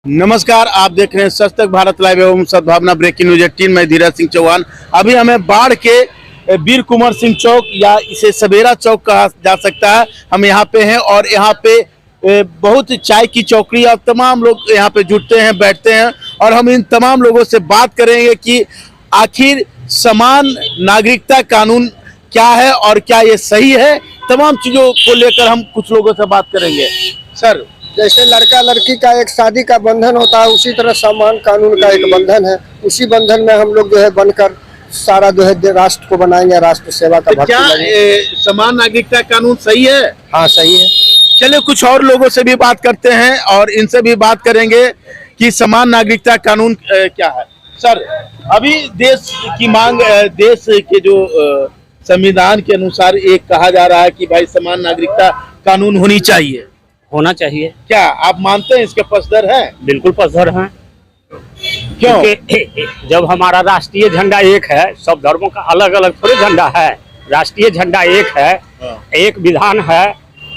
नमस्कार, आप देख रहे हैं सच तक भारत लाइव एवं सद्भावना ब्रेकिंग न्यूज 18। मैं धीरज सिंह चौहान। अभी हमें बाढ़ के वीर कुंवर सिंह चौक या इसे सवेरा चौक कहा जा सकता है, हम यहाँ पे हैं और यहाँ पे बहुत चाय की चौकड़ी और तमाम लोग यहाँ पे जुटते हैं, बैठते हैं और हम इन तमाम लोगों से बात करेंगे कि आखिर समान नागरिकता कानून क्या है और क्या ये सही है। तमाम चीजों को लेकर हम कुछ लोगों से बात करेंगे। सर, जैसे लड़का लड़की का एक शादी का बंधन होता है, उसी तरह समान कानून का एक बंधन है। उसी बंधन में हम लोग जो है बनकर सारा जो है राष्ट्र को बनाएंगे, राष्ट्र सेवा का भक्ति क्या समान नागरिकता कानून सही है? हाँ, सही है। चलिए कुछ और लोगों से भी बात करते हैं और इनसे भी बात करेंगे कि समान नागरिकता कानून क्या है। सर, अभी देश की मांग, देश के जो संविधान के अनुसार एक कहा जा रहा है कि भाई समान नागरिकता कानून होना चाहिए। क्या आप मानते हैं इसके पक्षधर हैं? बिल्कुल पक्षधर हैं। क्यों? जब हमारा राष्ट्रीय झंडा एक है, सब धर्मों का अलग अलग थोड़े झंडा है, राष्ट्रीय झंडा एक है, एक विधान है,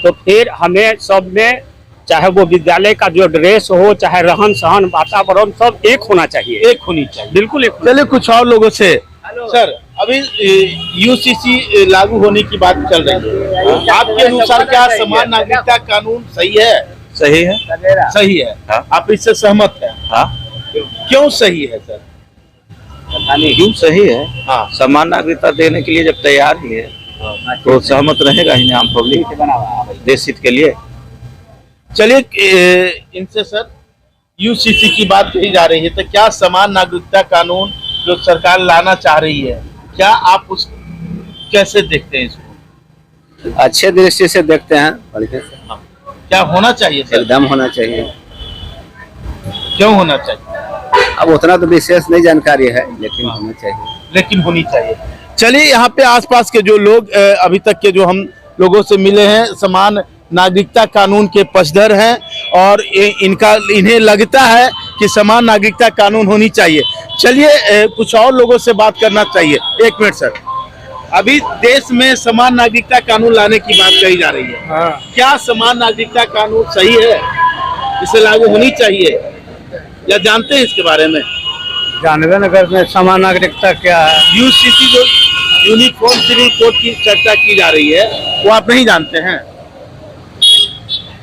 तो फिर हमें सब में, चाहे वो विद्यालय का जो ड्रेस हो, चाहे रहन सहन, वातावरण, सब एक होना चाहिए, एक होनी चाहिए। बिल्कुल एक। चलिए कुछ और लोगों से। सर, अभी यूसीसी लागू होने की बात चल रही है, आपके अनुसार क्या समान नागरिकता कानून सही है? सही है, सही है। हाँ। आप इससे सहमत हैं? हाँ। क्यों सही है सर? क्यों सही है? हाँ। समान नागरिकता देने के लिए जब तैयार ही है तो सहमत रहेगा ही आम पब्लिक देश हित के लिए। चलिए इनसे सर, यूसीसी की बात कही जा रही है, तो क्या समान नागरिकता कानून जो सरकार लाना चाह रही है, क्या आप उस कैसे देखते हैं इसको? अच्छे दृष्टि से देखते हैं। हाँ। क्या होना चाहिए सर? एकदम होना चाहिए। क्यों होना चाहिए? अब उतना तो विशेष नहीं जानकारी है, लेकिन होना चाहिए। लेकिन होनी चाहिए। चलिए यहाँ पे आसपास के जो लोग अभी तक के जो हम लोगों से मिले हैं, समान नागरिकता कानून के पक्षधर हैं और इन्हें लगता है कि समान नागरिकता कानून होनी चाहिए। चलिए कुछ और लोगों से बात करना चाहिए। एक मिनट सर, अभी देश में समान नागरिकता कानून लाने की बात कही जा रही है। हाँ। क्या समान नागरिकता कानून सही है? इसे लागू होनी चाहिए या जानते हैं इसके बारे में? जानवे नगर में समान नागरिकता क्या है? यूसीसी जो यूनिफॉर्म सिविल कोड की चर्चा की जा रही है, वो आप नहीं जानते हैं?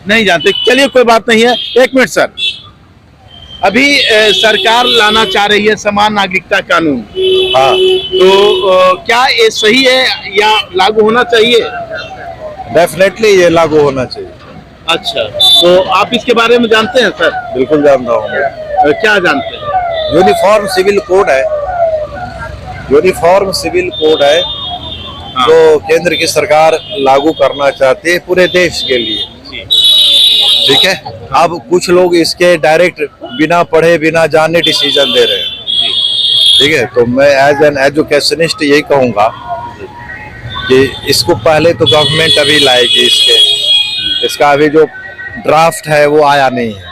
नहीं जानते। चलिए कोई बात नहीं है। एक मिनट सर, अभी सरकार लाना चाह रही है समान नागरिकता कानून। हाँ। तो क्या ये सही है या लागू होना चाहिए? डेफिनेटली ये लागू होना चाहिए। अच्छा, तो आप इसके बारे में जानते हैं सर? बिल्कुल जानता हूँ। क्या जानते हैं? यूनिफॉर्म सिविल कोड है, यूनिफॉर्म सिविल कोड है जो केंद्र की सरकार लागू करना चाहती है पूरे देश के लिए। ठीक है। अब कुछ लोग इसके डायरेक्ट बिना पढ़े बिना जाने डिसीजन दे रहे हैं। ठीक है, तो मैं एज एन एजुकेशनिस्ट यही कहूँगा कि इसको पहले तो गवर्नमेंट अभी लाएगी, इसका अभी जो ड्राफ्ट है वो आया नहीं है।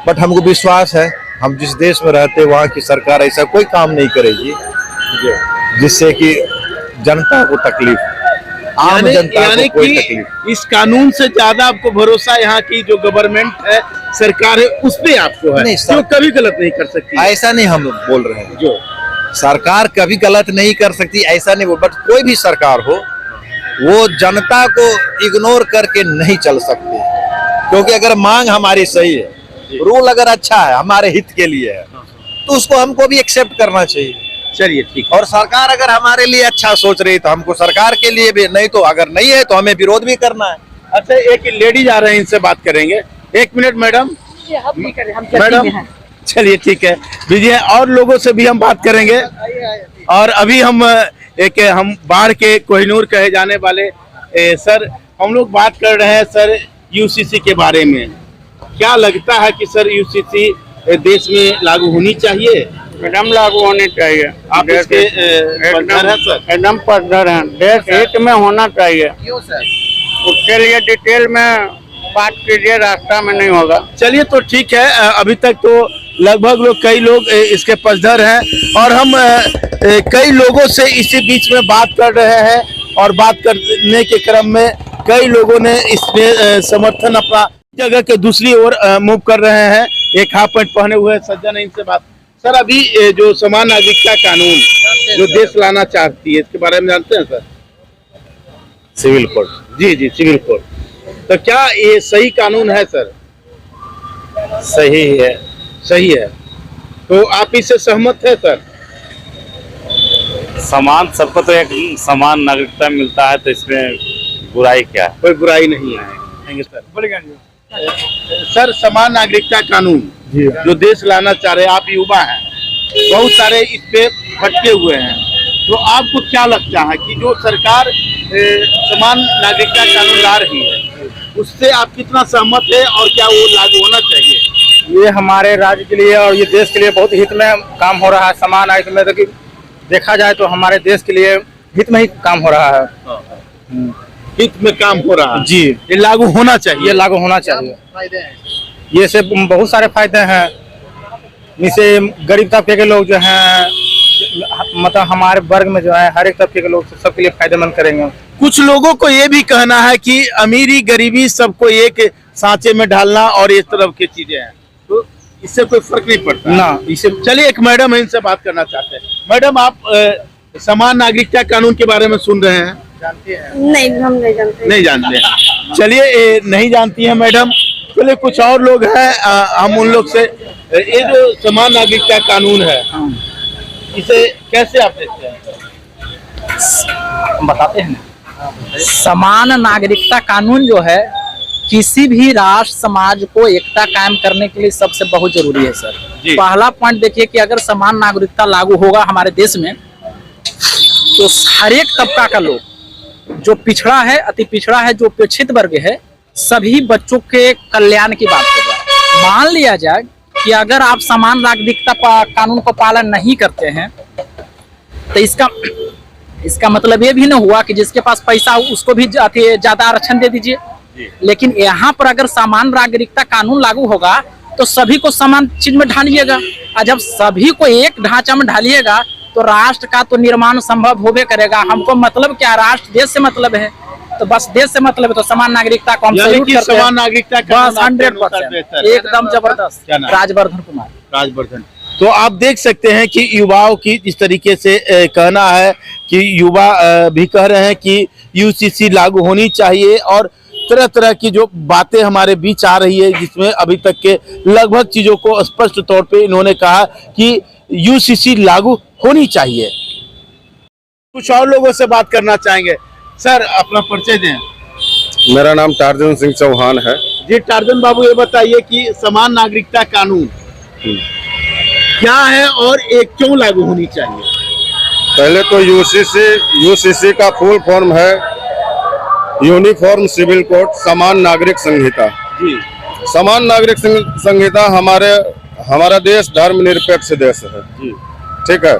बट हमको विश्वास है, हम जिस देश में रहते हैं वहाँ की सरकार ऐसा कोई काम नहीं करेगी जिससे कि जनता को तकलीफ, आम जनता को कोई तकलीफ। इस कानून से ज्यादा आपको भरोसा यहाँ की जो गवर्नमेंट है, सरकार है, उस पे आपको है? नहीं, जो कभी गलत नहीं कर सकती। ऐसा नहीं हम बोल रहे हैं, जो सरकार कभी गलत नहीं कर सकती ऐसा नहीं बोल, बट कोई भी सरकार हो वो जनता को इग्नोर करके नहीं चल सकती, क्योंकि अगर मांग हमारी सही है, रूल अगर अच्छा है, हमारे हित के लिए है, तो उसको हमको भी एक्सेप्ट करना चाहिए। चलिए ठीक। और सरकार अगर हमारे लिए अच्छा सोच रही तो हमको सरकार के लिए भी, नहीं तो अगर नहीं है तो हमें विरोध भी करना है। अच्छा, एक लेडी जा रहे हैं, इनसे बात करेंगे। एक मिनट मैडम। मैडम चलिए ठीक है, विजय और लोगों से भी हम बात करेंगे। और अभी हम बाढ़ के कोहिनूर कहे जाने वाले सर, हम लोग बात कर रहे हैं सर यूसीसी के बारे में। क्या लगता है कि सर यूसीसी देश में लागू होनी चाहिए? एकदम लागू होनी चाहिए। आप इसके पक्षधर हैं सर? एकदम पक्षधर हैं। देश हित में होना चाहिए। क्यों सर? उसके लिए डिटेल में बात कीजिए, रास्ता में नहीं होगा। चलिए तो ठीक है। अभी तक तो लगभग कई लोग इसके पक्षधर हैं और हम कई लोगों से इसी बीच में बात कर रहे हैं और बात करने के क्रम में कई लोगों ने इसमें समर्थन अपना जगह के दूसरी ओर मूव कर रहे हैं। एक हाफ पैंट पहने हुए सज्जन है, इनसे बात। सर अभी जो समान नागरिकता कानून जो देश लाना चाहती है, इसके बारे में जानते हैं सर? Civil code. जी जी, सिविल कोड। तो क्या ये सही कानून है सर? सही है। सही है। तो आप इससे सहमत है सर? समान सबको तो एक समान नागरिकता मिलता है, तो इसमें बुराई क्या है? कोई बुराई नहीं है। Thank sir. सर समान नागरिकता कानून जो देश लाना चाह रहे हैं, आप युवा हैं, बहुत सारे इस पे भटके हुए हैं, तो आपको क्या लगता है कि जो सरकार समान नागरिकता कानून ला रही है उससे आप कितना सहमत है और क्या वो लागू होना चाहिए? ये हमारे राज्य के लिए और ये देश के लिए बहुत हित में काम हो रहा है। समान आय में तो देखा जाए तो हमारे देश के लिए हित में ही काम हो रहा है। हित में काम हो रहा है जी, ये लागू होना चाहिए। ये लागू होना चाहिए। फायदे हैं ये से बहुत सारे फायदे हैं। जैसे गरीब तबके के लोग जो हैं, मतलब हमारे वर्ग में जो है हर एक तबके के लोग सबके लिए फायदेमंद करेंगे। कुछ लोगों को ये भी कहना है कि अमीरी गरीबी सबको एक सांचे में डालना और इस तरह की चीजें हैं, तो इससे कोई फर्क नहीं पड़ता ना इससे। चलिए एक मैडम है, इनसे बात करना चाहते हैं। मैडम आप समान नागरिकता कानून के बारे में सुन रहे हैं? जानते हैं? नहीं, हम नहीं जानते। नहीं जानते हैं। चलिए नहीं जानती हैं मैडम। चलिए कुछ और लोग हैं, हम उन लोग से, ये जो समान नागरिकता कानून है इसे कैसे आप देखते हैं? बताते हैं ना। समान नागरिकता कानून जो है किसी भी राष्ट्र समाज को एकता कायम करने के लिए सबसे बहुत जरूरी है सर। पहला पॉइंट देखिए कि अगर समान नागरिकता लागू होगा हमारे देश में तो हर एक तबका का लोग, जो पिछड़ा है, अति पिछड़ा है, जो उपेक्षित वर्ग है, सभी बच्चों के कल्याण की बात होगा। मान लिया जाए कि अगर आप समान नागरिकता कानून को पालन नहीं करते हैं तो इसका मतलब ये भी ना हुआ कि जिसके पास पैसा उसको भी ज्यादा आरक्षण दे दीजिए। लेकिन यहाँ पर अगर समान नागरिकता कानून लागू होगा तो सभी को समान चीज में ढालिएगा, और जब सभी को एक ढांचा में ढालिएगा तो राष्ट्र का तो निर्माण संभव होबे करेगा। हमको मतलब क्या, राष्ट्र देश से मतलब है, तो बस देश से मतलब है तो समान नागरिकता को हम सैल्यूट करते हैं। समान नागरिकता बस 100% एकदम जबरदस्त। राजवर्धन कुमार। राजवर्धन। तो आप देख सकते हैं कि युवाओं की जिस तरीके से कहना है कि युवा भी कह रहे हैं कि यूसीसी लागू होनी चाहिए, और तरह तरह की जो बातें हमारे बीच आ रही है जिसमें अभी तक के लगभग चीजों को स्पष्ट तौर पे इन्होंने कहा कि यूसीसी लागू होनी चाहिए। कुछ और लोगों से बात करना चाहेंगे। सर अपना परिचय दें। मेरा नाम टार्जन सिंह चौहान है। जी टार्जन बाबू, ये बताइए कि समान नागरिकता कानून क्या है और ये क्यों लागू होनी चाहिए? पहले तो यूसीसी का फुल फॉर्म है यूनिफॉर्म सिविल कोड समान नागरिक संहिता। जी। समान नागरिक संहिता हमारा देश धर्मनिरपेक्ष देश है। जी। ठीक है।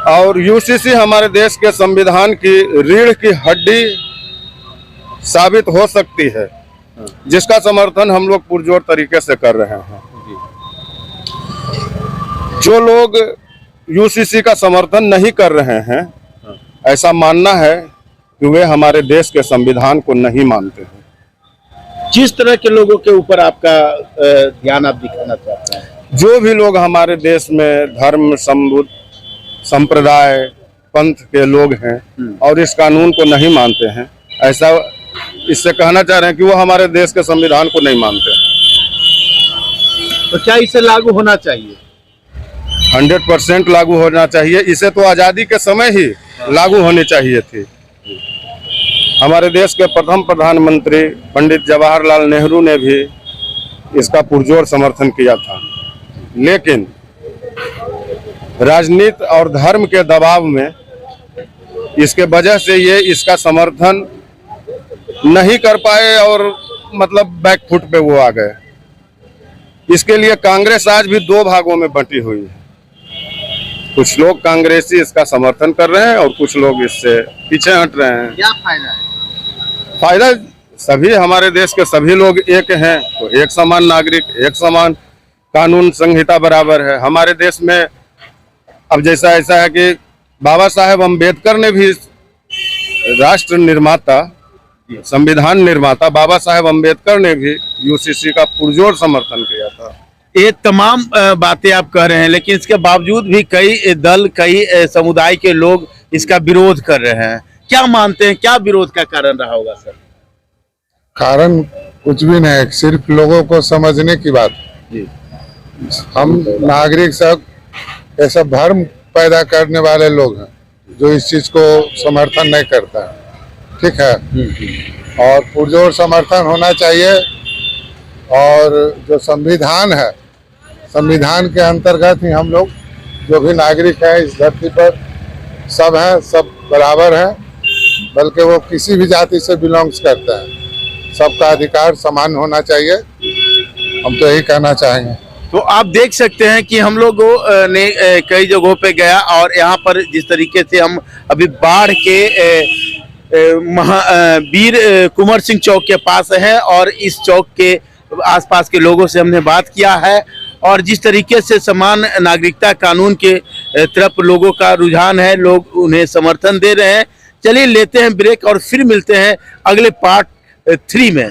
और यूसीसी हमारे देश के संविधान की रीढ़ की हड्डी साबित हो सकती है, जिसका समर्थन हम लोग पुरजोर तरीके से कर रहे हैं। जो लोग यूसीसी का समर्थन नहीं कर रहे हैं, ऐसा मानना है कि वे हमारे देश के संविधान को नहीं मानते हैं। जिस तरह के लोगों के ऊपर आपका ध्यान आप दिखाना चाहते हैं? जो भी लोग हमारे देश में धर्म संप्रदाय पंथ के लोग हैं और इस कानून को नहीं मानते हैं, ऐसा इससे कहना चाह रहे हैं कि वो हमारे देश के संविधान को नहीं मानते। तो क्या इसे लागू होना चाहिए? 100% लागू होना चाहिए। इसे तो आजादी के समय ही लागू होनी चाहिए थी। हमारे देश के प्रथम प्रधानमंत्री पंडित जवाहरलाल नेहरू ने भी इसका पुरजोर समर्थन किया था, लेकिन राजनीति और धर्म के दबाव में इसके वजह से ये इसका समर्थन नहीं कर पाए और मतलब बैकफुट पे वो आ गए। इसके लिए कांग्रेस आज भी दो भागों में बंटी हुई है। कुछ लोग कांग्रेसी इसका समर्थन कर रहे हैं और कुछ लोग इससे पीछे हट रहे हैं। क्या फायदा है? फायदा सभी हमारे देश के सभी लोग एक हैं तो एक समान नागरिक, एक समान कानून संहिता बराबर है। हमारे देश में अब जैसा ऐसा है कि बाबा साहेब अम्बेडकर ने भी राष्ट्र निर्माता संविधान निर्माता बाबा साहेब अम्बेडकर ने भी यूसीसी का पुरजोर समर्थन किया था। ये तमाम बातें आप कह रहे हैं, लेकिन इसके बावजूद भी कई दल, कई समुदाय के लोग इसका विरोध कर रहे हैं। क्या मानते हैं, क्या विरोध का कारण रहा होगा सर? कारण कुछ भी नहीं, सिर्फ लोगों को समझने की बात। हम नागरिक सब ऐसा भ्रम पैदा करने वाले लोग हैं जो इस चीज को समर्थन नहीं करता है, ठीक है। और पुरजोर समर्थन होना चाहिए। और जो संविधान है, संविधान के अंतर्गत ही हम लोग जो भी नागरिक हैं इस धरती पर सब हैं, सब बराबर हैं, बल्कि वो किसी भी जाति से बिलोंग्स करते हैं, सबका अधिकार समान होना चाहिए। हम तो यही कहना चाहेंगे। तो आप देख सकते हैं कि हम लोगों ने कई जगहों पे गया और यहाँ पर जिस तरीके से हम अभी बाढ़ के वीर कुंवर सिंह चौक के पास हैं और इस चौक के आसपास के लोगों से हमने बात किया है और जिस तरीके से समान नागरिकता कानून के तरफ लोगों का रुझान है, लोग उन्हें समर्थन दे रहे हैं। चलिए लेते हैं ब्रेक और फिर मिलते हैं अगले पार्ट 3 में।